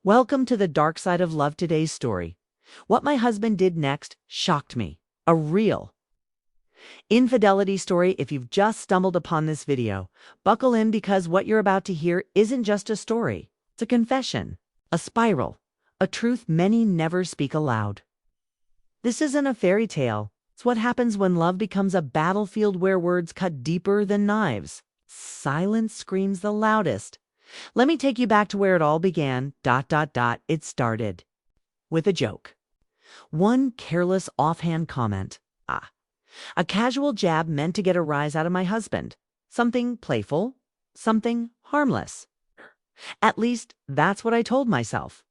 Welcome to the dark side of love. Today's story. What my husband did next shocked me. A real infidelity story. If you've just stumbled upon this video, buckle in because what you're about to hear isn't just a story. It's a confession, a spiral, a truth many never speak aloud. This isn't a fairy tale. It's what happens when love becomes a battlefield where words cut deeper than knives. Silence screams the loudest. Let me take you back to where it all began. It started with a joke. One careless offhand comment. A casual jab meant to get a rise out of my husband. Something playful, something harmless. At least that's what I told myself.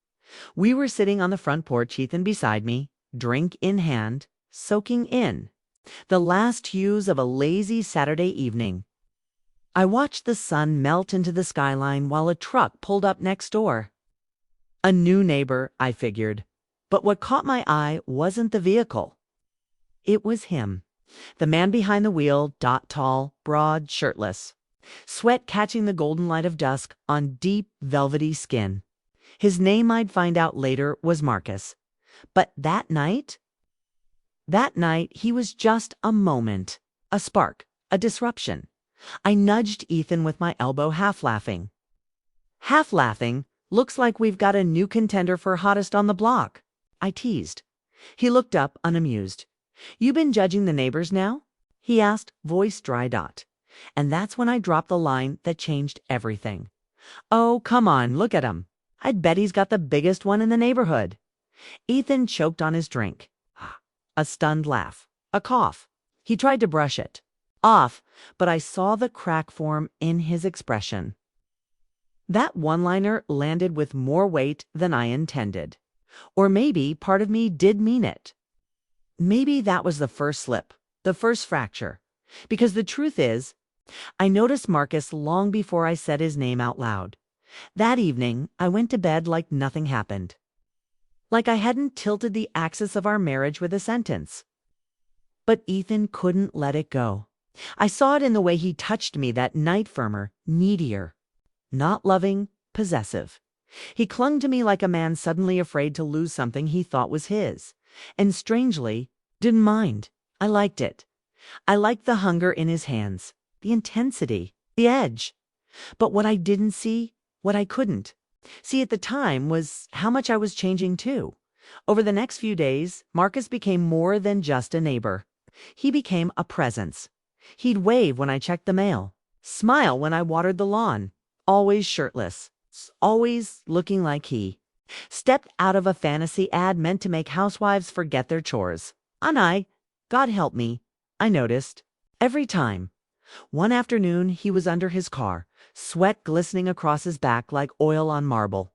We were sitting on the front porch, Ethan beside me, drink in hand, soaking in the last hues of a lazy Saturday evening. I watched the sun melt into the skyline while a truck pulled up next door. A new neighbor, I figured. But what caught my eye wasn't the vehicle. It was him. The man behind the wheel, tall, broad, shirtless. Sweat catching the golden light of dusk on deep, velvety skin. His name, I'd find out later, was Marcus. But that night, he was just a moment, a spark, a disruption. I nudged Ethan with my elbow, half laughing. Half laughing, looks like we've got a new contender for hottest on the block, I teased. He looked up, unamused. You been judging the neighbors now? He asked, voice dry. And that's when I dropped the line that changed everything. Oh, come on, look at him. I'd bet he's got the biggest one in the neighborhood. Ethan choked on his drink. A stunned laugh. A cough. He tried to brush it off, but I saw the crack form in his expression. That one-liner landed with more weight than I intended. Or maybe part of me did mean it. Maybe that was the first slip, the first fracture. Because the truth is, I noticed Marcus long before I said his name out loud. That evening, I went to bed like nothing happened. Like I hadn't tilted the axis of our marriage with a sentence. But Ethan couldn't let it go. I saw it in the way he touched me that night, firmer, needier. Not loving, possessive. He clung to me like a man suddenly afraid to lose something he thought was his. And strangely, didn't mind. I liked it. I liked the hunger in his hands, the intensity, the edge. But what I didn't see, what I couldn't see at the time, was how much I was changing too. Over the next few days, Marcus became more than just a neighbor. He became a presence. He'd wave when I checked the mail, smile when I watered the lawn, always shirtless, always looking like he stepped out of a fantasy ad meant to make housewives forget their chores. And God help me, I noticed. Every time. One afternoon, he was under his car, sweat glistening across his back like oil on marble.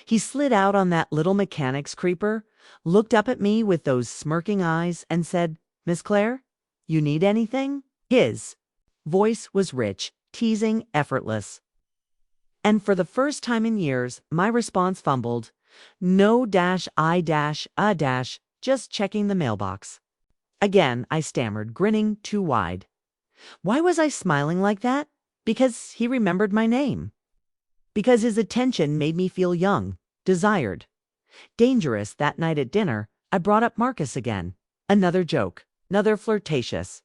He slid out on that little mechanic's creeper, looked up at me with those smirking eyes, and said, Miss Claire, you need anything? His voice was rich, teasing, effortless. And for the first time in years, my response fumbled. No dash, I dash, a dash, just checking the mailbox. Again, I stammered, grinning too wide. Why was I smiling like that? Because he remembered my name. Because his attention made me feel young, desired. Dangerous. That night at dinner, I brought up Marcus again. Another joke, another flirtatious.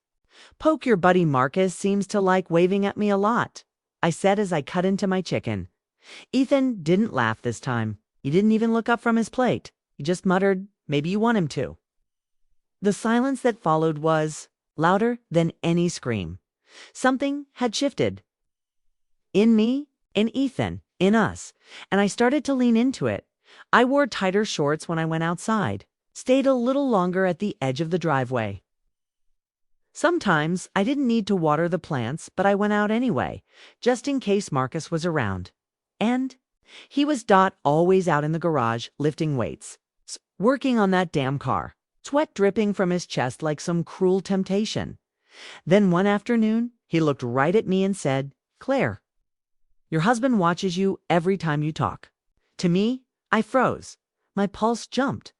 Poke your buddy Marcus seems to like waving at me a lot, I said as I cut into my chicken. Ethan didn't laugh this time. He didn't even look up from his plate. He just muttered, maybe you want him to. The silence that followed was louder than any scream. Something had shifted. In me, in Ethan, in us, and I started to lean into it. I wore tighter shorts when I went outside, stayed a little longer at the edge of the driveway. Sometimes I didn't need to water the plants, but I went out anyway, just in case Marcus was around. And he was always out in the garage lifting weights, working on that damn car, sweat dripping from his chest like some cruel temptation. Then one afternoon, he looked right at me and said, Claire, your husband watches you every time you talk. To me, I froze. My pulse jumped.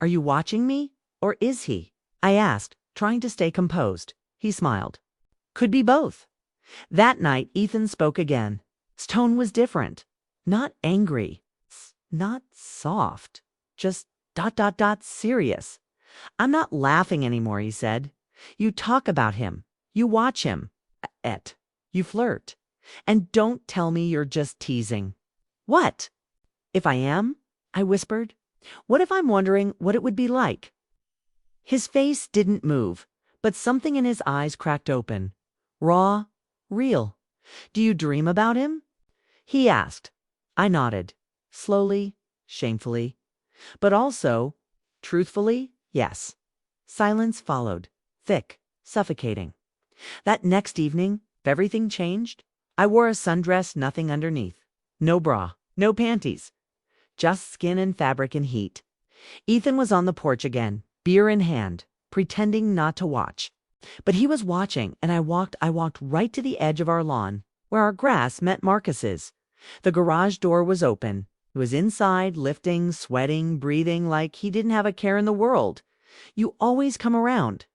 Are you watching me, or is he? I asked, trying to stay composed. He smiled. Could be both. That night, Ethan spoke again. His tone was different. Not angry. not soft, just serious. I'm not laughing anymore, he said. You talk about him. You watch him. You flirt. And don't tell me you're just teasing. What? If I am? I whispered. What if I'm wondering what it would be like? His face didn't move, but something in his eyes cracked open. Raw, real. Do you dream about him? He asked. I nodded. Slowly, shamefully. But also, truthfully, yes. Silence followed, thick, suffocating. That next evening, everything changed. I wore a sundress, nothing underneath. No bra, no panties. Just skin and fabric and heat. Ethan was on the porch again, beer in hand, pretending not to watch. But he was watching, and I walked right to the edge of our lawn, where our grass met Marcus's. The garage door was open. He was inside, lifting, sweating, breathing like he didn't have a care in the world. You always come around.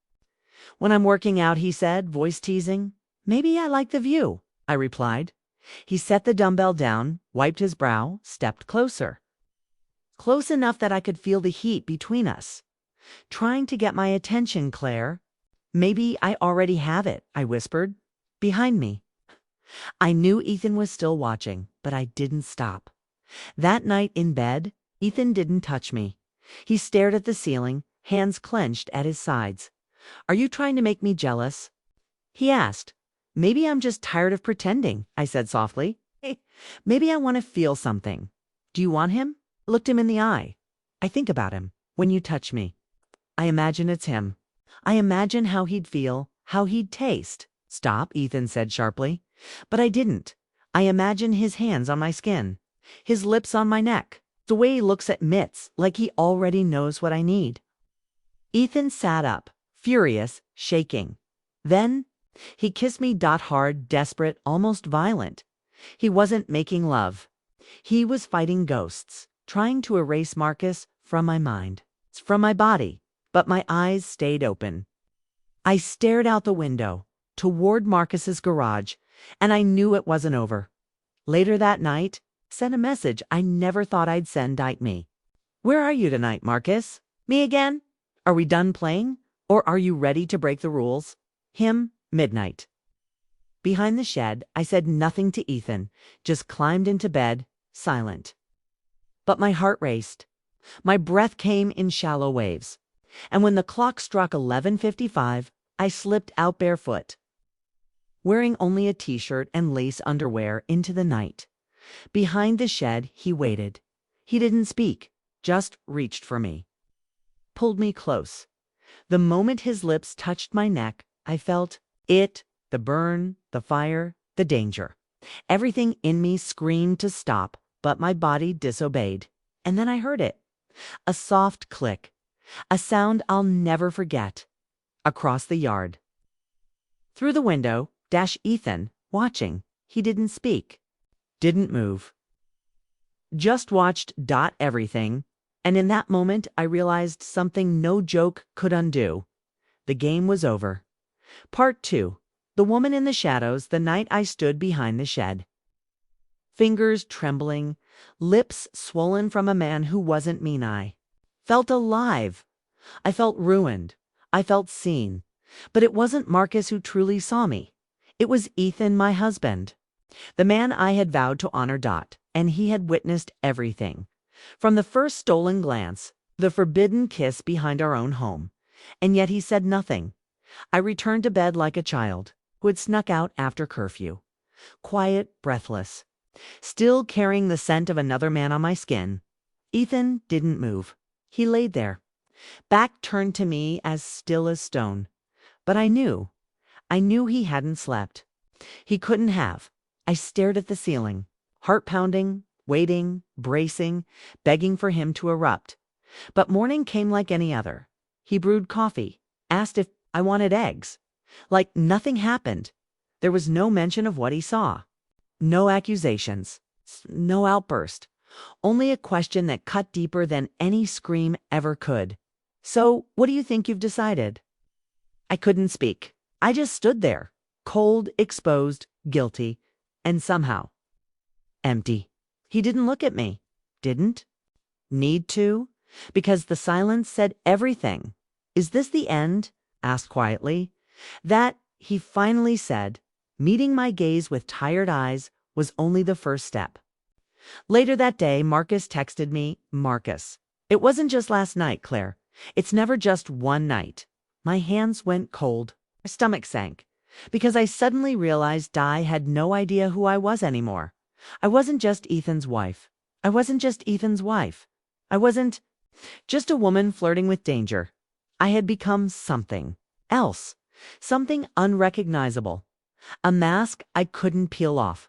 When I'm working out, he said, voice teasing. Maybe I like the view, I replied. He set the dumbbell down, wiped his brow, stepped closer. Close enough that I could feel the heat between us. Trying to get my attention, Claire. Maybe I already have it, I whispered. Behind me. I knew Ethan was still watching, but I didn't stop. That night in bed, Ethan didn't touch me. He stared at the ceiling, hands clenched at his sides. Are you trying to make me jealous? He asked. Maybe I'm just tired of pretending, I said softly. Maybe I want to feel something. Do you want him? Looked him in the eye. I think about him when you touch me. I imagine it's him. I imagine how he'd feel, how he'd taste. Stop, Ethan said sharply. But I didn't. I imagine his hands on my skin, his lips on my neck, the way he looks at mitts like he already knows what I need. Ethan sat up, furious, shaking. Then he kissed me hard, desperate, almost violent. He wasn't making love. He was fighting ghosts, trying to erase Marcus from my mind, from my body, but my eyes stayed open. I stared out the window, toward Marcus's garage, and I knew it wasn't over. Later that night, sent a message I never thought I'd send me. Where are you tonight, Marcus? Me again? Are we done playing? Or are you ready to break the rules? Him, midnight. Behind the shed, I said nothing to Ethan, just climbed into bed, silent. But my heart raced. My breath came in shallow waves. And when the clock struck 11:55, I slipped out barefoot, wearing only a t-shirt and lace underwear into the night. Behind the shed, he waited. He didn't speak, just reached for me. Pulled me close. The moment his lips touched my neck, I felt it, the burn, the fire, the danger. Everything in me screamed to stop, but my body disobeyed. And then I heard it. A soft click. A sound I'll never forget. Across the yard. Through the window, Ethan, watching. He didn't speak. Didn't move. Just watched everything. And in that moment, I realized something no joke could undo. The game was over. Part 2. The woman in the shadows the night I stood behind the shed. Fingers trembling, lips swollen from a man who wasn't me. I felt alive. I felt ruined. I felt seen. But it wasn't Marcus who truly saw me. It was Ethan, my husband. The man I had vowed to honor. And he had witnessed everything. From the first stolen glance, the forbidden kiss behind our own home. And yet he said nothing. I returned to bed like a child who had snuck out after curfew. Quiet, breathless. Still carrying the scent of another man on my skin. Ethan didn't move. He laid there, back turned to me, as still as stone. But I knew he hadn't slept. He couldn't have. I stared at the ceiling, heart pounding, waiting, bracing, begging for him to erupt. But morning came like any other. He brewed coffee, asked if I wanted eggs. Like nothing happened. There was no mention of what he saw. No accusations. No outburst. Only a question that cut deeper than any scream ever could. So, what do you think you've decided? I couldn't speak. I just stood there, cold, exposed, guilty, and somehow empty. He didn't look at me. didn't need to, because the silence said everything. "Is this the end?" asked quietly. That, he finally said, meeting my gaze with tired eyes, was only the first step. Later that day, Marcus texted me, "Marcus, it wasn't just last night, Claire. It's never just one night." My hands went cold. My stomach sank, because I suddenly realized Di had no idea who I was anymore. I wasn't just Ethan's wife. I wasn't just Ethan's wife. I wasn't just a woman flirting with danger. I had become something else, something unrecognizable, a mask I couldn't peel off,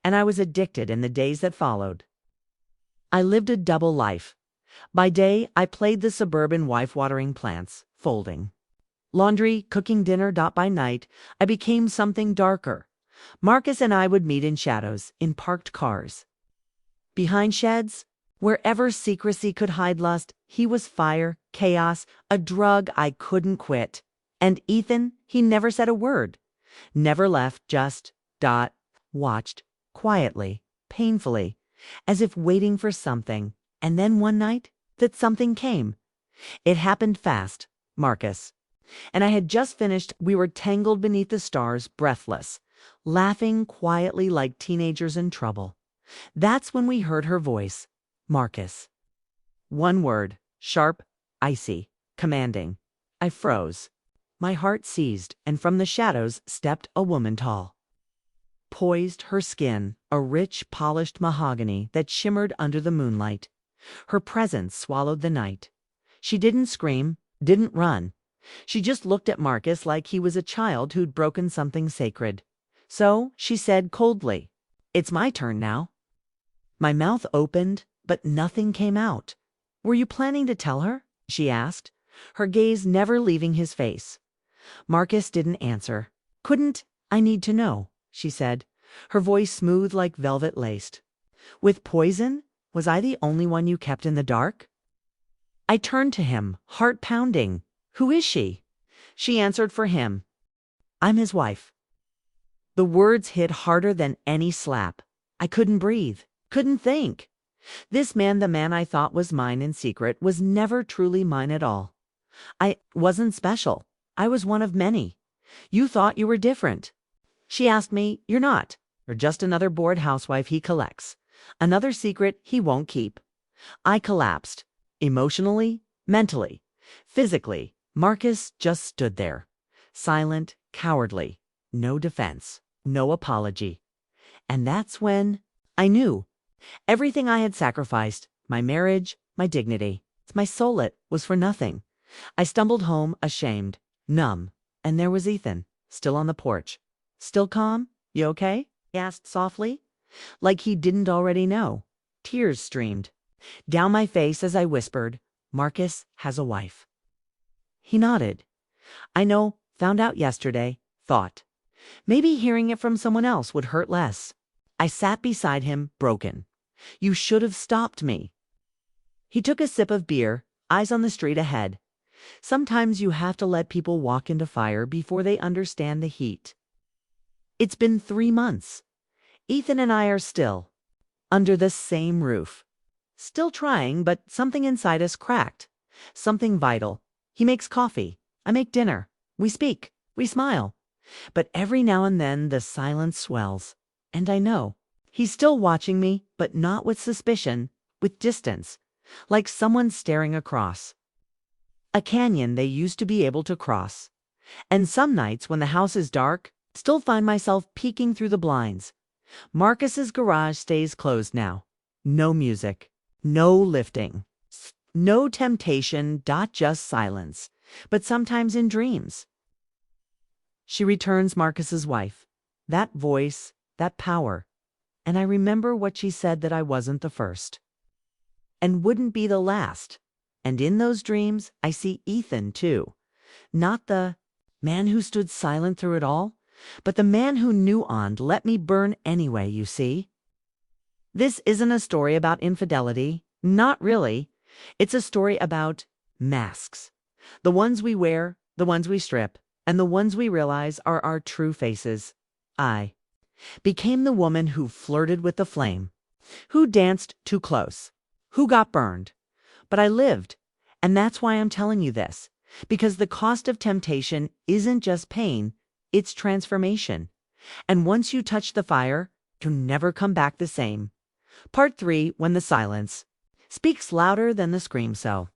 and I was addicted in the days that followed. I lived a double life. By day, I played the suburban wife watering plants, folding laundry, cooking dinner. By night, I became something darker. Marcus and I would meet in shadows, in parked cars, behind sheds, wherever secrecy could hide lust. He was fire, chaos, a drug I couldn't quit. And Ethan, he never said a word, never left, just watched, quietly, painfully, as if waiting for something. And then one night, that something came. It happened fast, Marcus. And I had just finished. We were tangled beneath the stars, breathless, laughing quietly like teenagers in trouble. That's when we heard her voice, "Marcus." One word, sharp, icy, commanding. I froze. My heart seized, and from the shadows stepped a woman tall. Poised, her skin, a rich, polished mahogany that shimmered under the moonlight. Her presence swallowed the night. She didn't scream, didn't run. She just looked at Marcus like he was a child who'd broken something sacred. So she said coldly, "It's my turn now." My mouth opened, but nothing came out. "Were you planning to tell her?" she asked, her gaze never leaving his face. Marcus didn't answer. "Couldn't I need to know," she said, her voice smooth like velvet laced. "With poison, was I the only one you kept in the dark?" I turned to him, heart pounding. "Who is she?" She answered for him. "I'm his wife." The words hit harder than any slap. I couldn't breathe, couldn't think. This man, the man I thought was mine in secret, was never truly mine at all. I wasn't special. I was one of many. "You thought you were different." She asked me, "You're not. You're just another bored housewife he collects. Another secret he won't keep." I collapsed. Emotionally, mentally, physically. Marcus just stood there. Silent, cowardly. No defense. No apology. And that's when I knew. Everything I had sacrificed, my marriage, my dignity, my soul, it was for nothing. I stumbled home, ashamed, numb, and there was Ethan, still on the porch. "Still calm? You okay?" he asked softly, like he didn't already know. Tears streamed down my face as I whispered, "Marcus has a wife." He nodded. "I know, found out yesterday," thought. Maybe hearing it from someone else would hurt less. I sat beside him, broken. "You should have stopped me." He took a sip of beer, eyes on the street ahead. Sometimes you have to let people walk into fire before they understand the heat. It's been 3 months. Ethan and I are still under the same roof. Still trying, but something inside us cracked. Something vital. He makes coffee. I make dinner. We speak. We smile. But every now and then the silence swells. And I know he's still watching me, but not with suspicion, with distance, like someone staring across a canyon they used to be able to cross. And some nights when the house is dark, still find myself peeking through the blinds. Marcus's garage stays closed now. No music, no lifting, no temptation, just silence, but sometimes in dreams. She returns, Marcus's wife. That voice, that power. And I remember what she said, that I wasn't the first and wouldn't be the last. And in those dreams, I see Ethan too. Not the man who stood silent through it all, but the man who knew on let me burn anyway, you see. This isn't a story about infidelity. Not really. It's a story about masks. The ones we wear, the ones we strip, and the ones we realize are our true faces. I became the woman who flirted with the flame, who danced too close, Who got burned? But I lived. And that's why I'm telling you this. Because the cost of temptation isn't just pain, it's transformation. And once you touch the fire, you never come back the same. Part 3, When the Silence Speaks Louder Than the Scream. So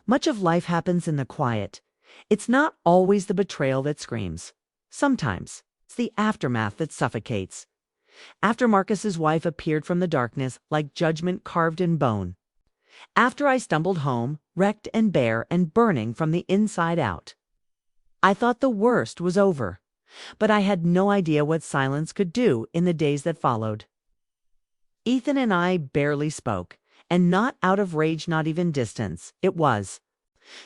much of life happens in the quiet. It's not always the betrayal that screams. Sometimes it's the aftermath that suffocates. After Marcus's wife appeared from the darkness like judgment carved in bone. After I stumbled home, wrecked and bare and burning from the inside out. I thought the worst was over, but I had no idea what silence could do in the days that followed. Ethan and I barely spoke, and not out of rage, not even distance. It was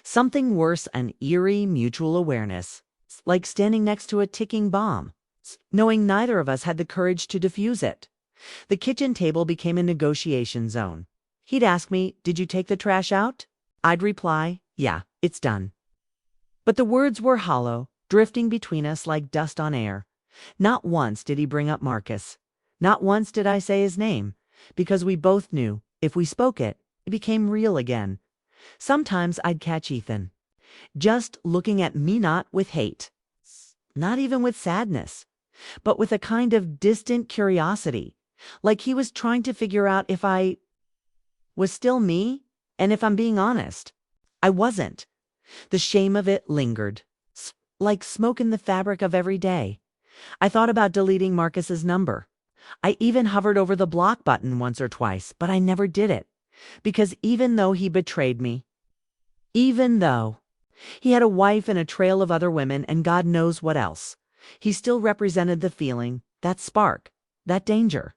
something worse, an eerie mutual awareness, like standing next to a ticking bomb, knowing neither of us had the courage to defuse it. The kitchen table became a negotiation zone. He'd ask me, "Did you take the trash out?" I'd reply, "Yeah, it's done." But the words were hollow, drifting between us like dust on air. Not once did he bring up Marcus. Not once did I say his name, because we both knew, if we spoke it, it became real again. Sometimes I'd catch Ethan, just looking at me, not with hate, not even with sadness, but with a kind of distant curiosity, like he was trying to figure out if I was still me. And if I'm being honest, I wasn't. The shame of it lingered, like smoke in the fabric of every day. I thought about deleting Marcus's number. I even hovered over the block button once or twice, but I never did it. Because even though he betrayed me, even though he had a wife and a trail of other women and God knows what else, he still represented the feeling, that spark, that danger,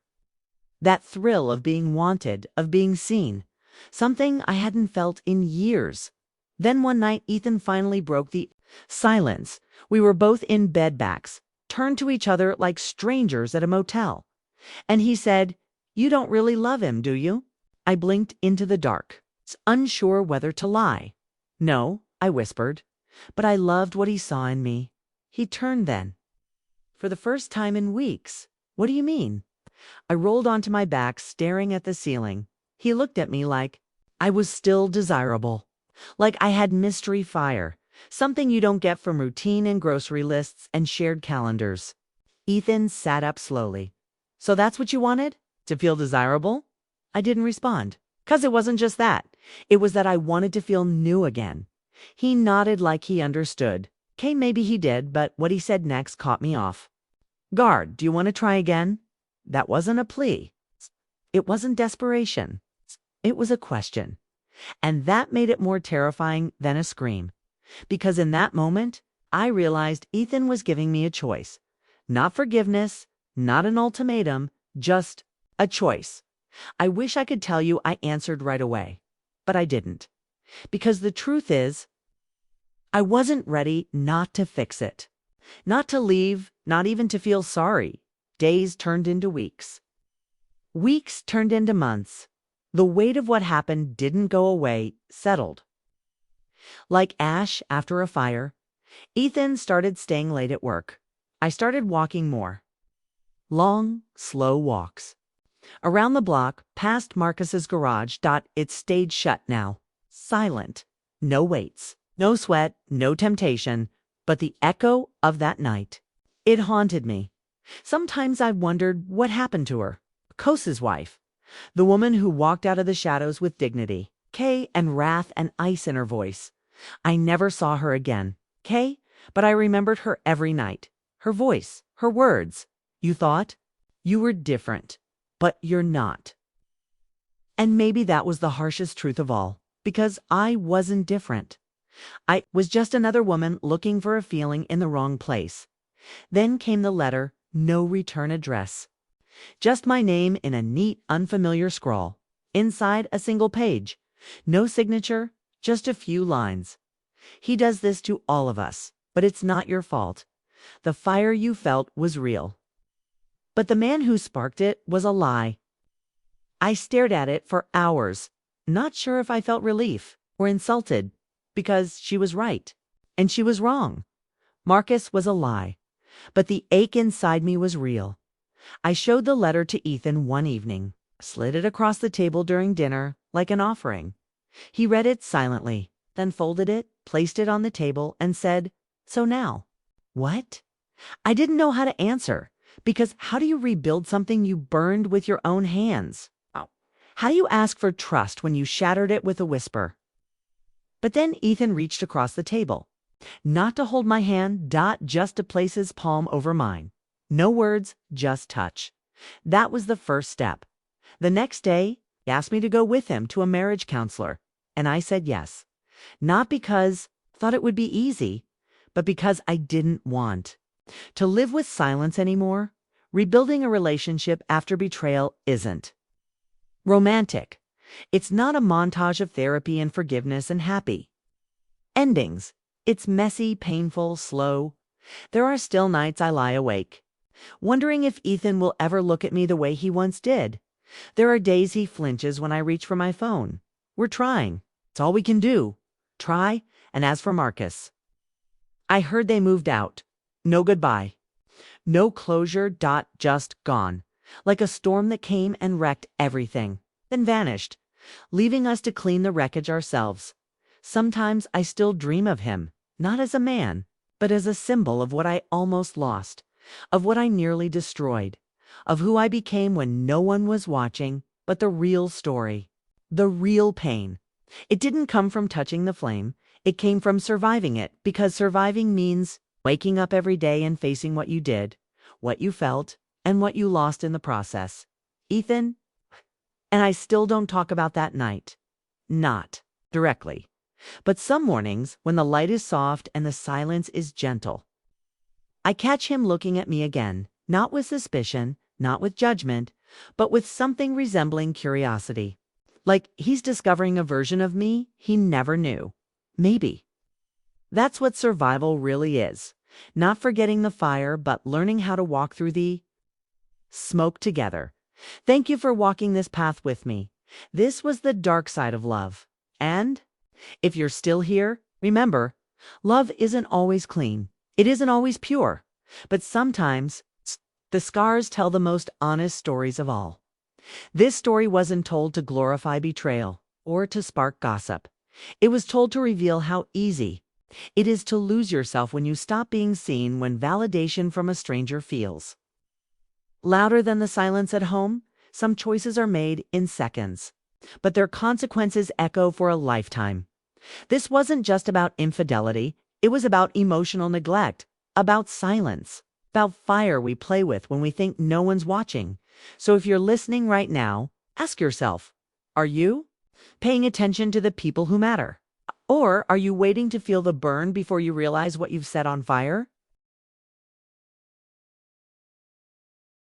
that thrill of being wanted, of being seen, something I hadn't felt in years. Then one night, Ethan finally broke the silence. We were both in bed backs, turned to each other like strangers at a motel. And he said, "You don't really love him, do you?" I blinked into the dark, unsure whether to lie. "No," I whispered, "but I loved what he saw in me." He turned then. "For the first time in weeks." "What do you mean?" I rolled onto my back, staring at the ceiling. He looked at me like I was still desirable, like I had mystery fire, something you don't get from routine and grocery lists and shared calendars. Ethan sat up slowly. "So that's what you wanted? To feel desirable?" I didn't respond, 'cause it wasn't just that. It was that I wanted to feel new again. He nodded like he understood. Okay, maybe he did, but what he said next caught me off. "Guard, do you want to try again?" That wasn't a plea. It wasn't desperation. It was a question. And that made it more terrifying than a scream. Because in that moment, I realized Ethan was giving me a choice. Not forgiveness, not an ultimatum, just a choice. I wish I could tell you I answered right away, but I didn't. Because the truth is, I wasn't ready not to fix it. Not to leave, not even to feel sorry. Days turned into weeks. Weeks turned into months. The weight of what happened didn't go away, settled. Like ash after a fire, Ethan started staying late at work. I started walking more. Long, slow walks. Around the block, past Marcus's garage. It stayed shut now. Silent. No waits. No sweat. No temptation. But the echo of that night. It haunted me. Sometimes I wondered what happened to her. Kose's wife. The woman who walked out of the shadows with dignity. Kay and wrath and ice in her voice. I never saw her again. Kay, but I remembered her every night. Her voice. Her words. "You thought you were different, but you're not." And maybe that was the harshest truth of all, because I wasn't different. I was just another woman looking for a feeling in the wrong place. Then came the letter, no return address. Just my name in a neat, unfamiliar scrawl. Inside a single page. No signature, just a few lines. "He does this to all of us, but it's not your fault. The fire you felt was real. But the man who sparked it was a lie." I stared at it for hours, not sure if I felt relief or insulted, because she was right, and she was wrong. Marcus was a lie, but the ache inside me was real. I showed the letter to Ethan one evening. slid it across the table during dinner like an offering. He read it silently, then folded it, placed it on the table, and said, "So now." What? I didn't know how to answer, because how do you rebuild something you burned with your own hands? Oh. How do you ask for trust when you shattered it with a whisper? But then Ethan reached across the table. Not to hold my hand, just to place his palm over mine. No words, just touch. That was the first step. The next day, he asked me to go with him to a marriage counselor, and I said yes. Not because I thought it would be easy, but because I didn't want to live with silence anymore. Rebuilding a relationship after betrayal isn't romantic. It's not a montage of therapy and forgiveness and happy endings. It's messy, painful, slow. There are still nights I lie awake, wondering if Ethan will ever look at me the way he once did. There are days he flinches when I reach for my phone. We're trying. It's all we can do. Try. And as for Marcus, I heard they moved out. No goodbye. No closure. Just gone. Like a storm that came and wrecked everything, then vanished, leaving us to clean the wreckage ourselves. Sometimes I still dream of him, not as a man, but as a symbol of what I almost lost, of what I nearly destroyed, of who I became when no one was watching, but the real story, the real pain. It didn't come from touching the flame. It came from surviving it, because surviving means waking up every day and facing what you did, what you felt, and what you lost in the process. Ethan, and I still don't talk about that night. Not directly. But some mornings, when the light is soft and the silence is gentle, I catch him looking at me again, not with suspicion, not with judgment, but with something resembling curiosity. Like he's discovering a version of me he never knew. Maybe. That's what survival really is. Not forgetting the fire, but learning how to walk through the smoke together. Thank you for walking this path with me. This was the dark side of love. And if you're still here, remember, love isn't always clean. It isn't always pure. But sometimes the scars tell the most honest stories of all. This story wasn't told to glorify betrayal or to spark gossip. It was told to reveal how easy it is to lose yourself when you stop being seen, when validation from a stranger feels louder than the silence at home. Some choices are made in seconds, but their consequences echo for a lifetime. This wasn't just about infidelity. It was about emotional neglect, about silence, about fire we play with when we think no one's watching. So if you're listening right now, ask yourself, are you paying attention to the people who matter? Or are you waiting to feel the burn before you realize what you've set on fire?